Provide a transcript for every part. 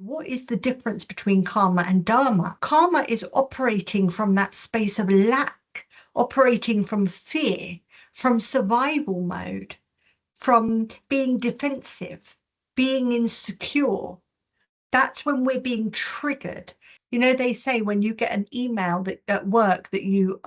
what is the difference between karma and dharma? Karma is operating from that space of lack, operating from fear, from survival mode, from being defensive, being insecure. That's when we're being triggered. You know, they say when you get an email that at work that you,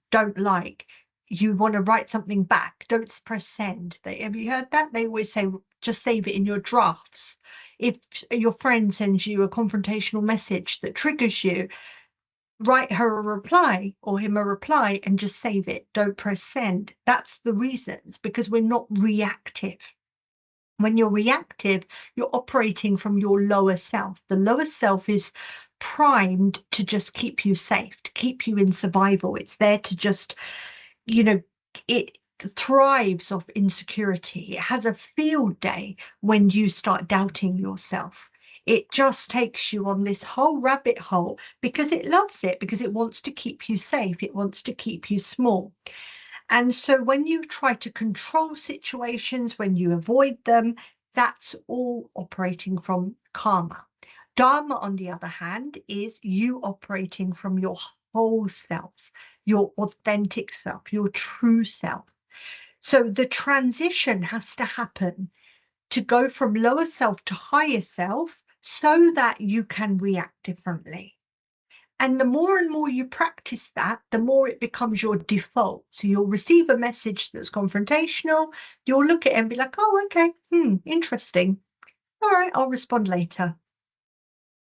don't like, you want to write something back, don't press send. Have you heard that? They always say, just save it in your drafts. If your friend sends you a confrontational message that triggers you, write her a reply or him a reply and just save it. Don't press send. That's the reasons, because we're not reactive. When you're reactive, you're operating from your lower self. The lower self is primed to just keep you safe, to keep you in survival. It's there to just, it thrives off insecurity. It has a field day when you start doubting yourself. It just takes you on this whole rabbit hole because it loves it, because it wants to keep you safe. It wants to keep you small. And so when you try to control situations, when you avoid them, that's all operating from karma. Dharma, on the other hand, is you operating from your whole self, your authentic self, your true self. So the transition has to happen to go from lower self to higher self so that you can react differently. And the more and more you practice that, the more it becomes your default. So you'll receive a message that's confrontational. You'll look at it and be like, oh, okay, interesting. All right, I'll respond later.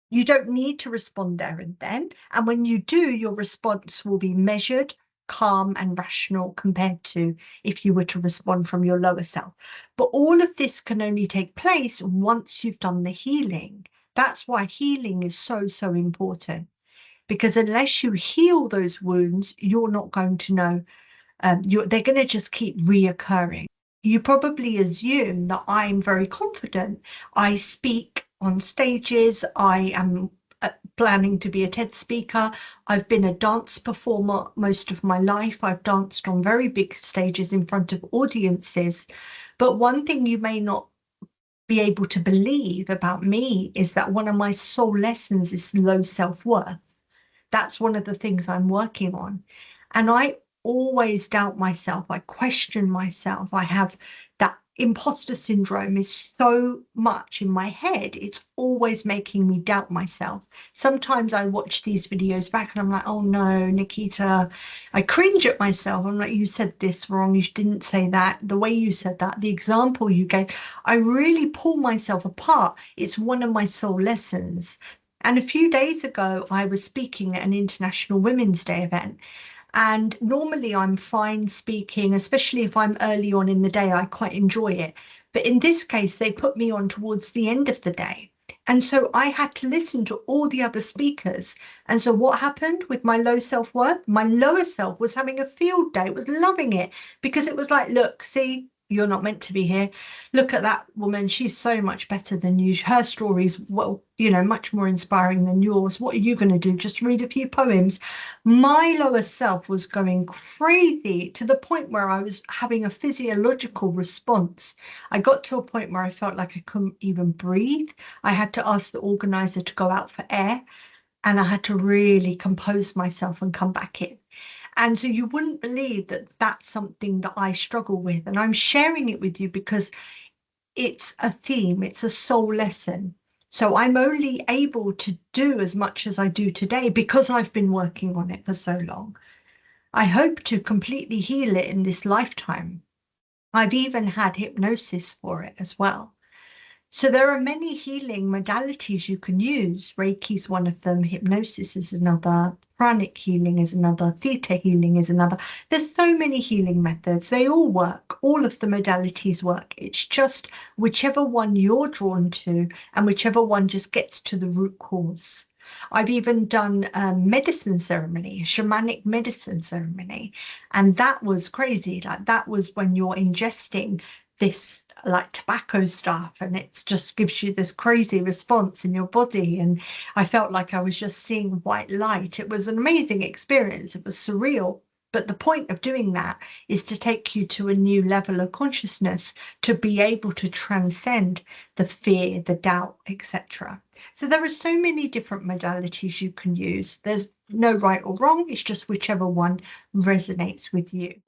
You don't need to respond there and then. And when you do, your response will be measured, calm and rational compared to if you were to respond from your lower self. But all of this can only take place once you've done the healing. That's why healing is so, so important. Because unless you heal those wounds, you're not going to know. They're going to just keep reoccurring. You probably assume that I'm very confident. I speak on stages. I am planning to be a TED speaker. I've been a dance performer most of my life. I've danced on very big stages in front of audiences. But one thing you may not be able to believe about me is that one of my soul lessons is low self-worth. That's one of the things I'm working on. And I always doubt myself. I question myself. I have that imposter syndrome is so much in my head. It's always making me doubt myself. Sometimes I watch these videos back and I'm like, oh no, Nikita, I cringe at myself. I'm like, you said this wrong. You didn't say that. The way you said that, the example you gave, I really pull myself apart. It's one of my soul lessons. And a few days ago, I was speaking at an International Women's Day event. And normally I'm fine speaking, especially if I'm early on in the day, I quite enjoy it. But in this case, they put me on towards the end of the day. And so I had to listen to all the other speakers. And so what happened with my low self-worth? My lower self was having a field day. It was loving it because it was like, look, see, you're not meant to be here. Look at that woman. She's so much better than you. Her story's, well, much more inspiring than yours. What are you going to do? Just read a few poems. My lower self was going crazy to the point where I was having a physiological response. I got to a point where I felt like I couldn't even breathe. I had to ask the organizer to go out for air, and I had to really compose myself and come back in. And so you wouldn't believe that that's something that I struggle with. And I'm sharing it with you because it's a theme, it's a soul lesson. So I'm only able to do as much as I do today because I've been working on it for so long. I hope to completely heal it in this lifetime. I've even had hypnosis for it as well. So there are many healing modalities you can use. Reiki is one of them. Hypnosis is another. Pranic healing is another. Theta healing is another. There's so many healing methods. They all work. All of the modalities work. It's just whichever one you're drawn to and whichever one just gets to the root cause. I've even done a medicine ceremony, a shamanic medicine ceremony. And that was crazy. Like that was when you're ingesting this like tobacco stuff and it just gives you this crazy response in your body, and I felt like I was just seeing white light. It was an amazing experience. It was surreal. But the point of doing that is to take you to a new level of consciousness, to be able to transcend the fear, the doubt, etc. So there are so many different modalities you can use. There's no right or wrong. It's just whichever one resonates with you.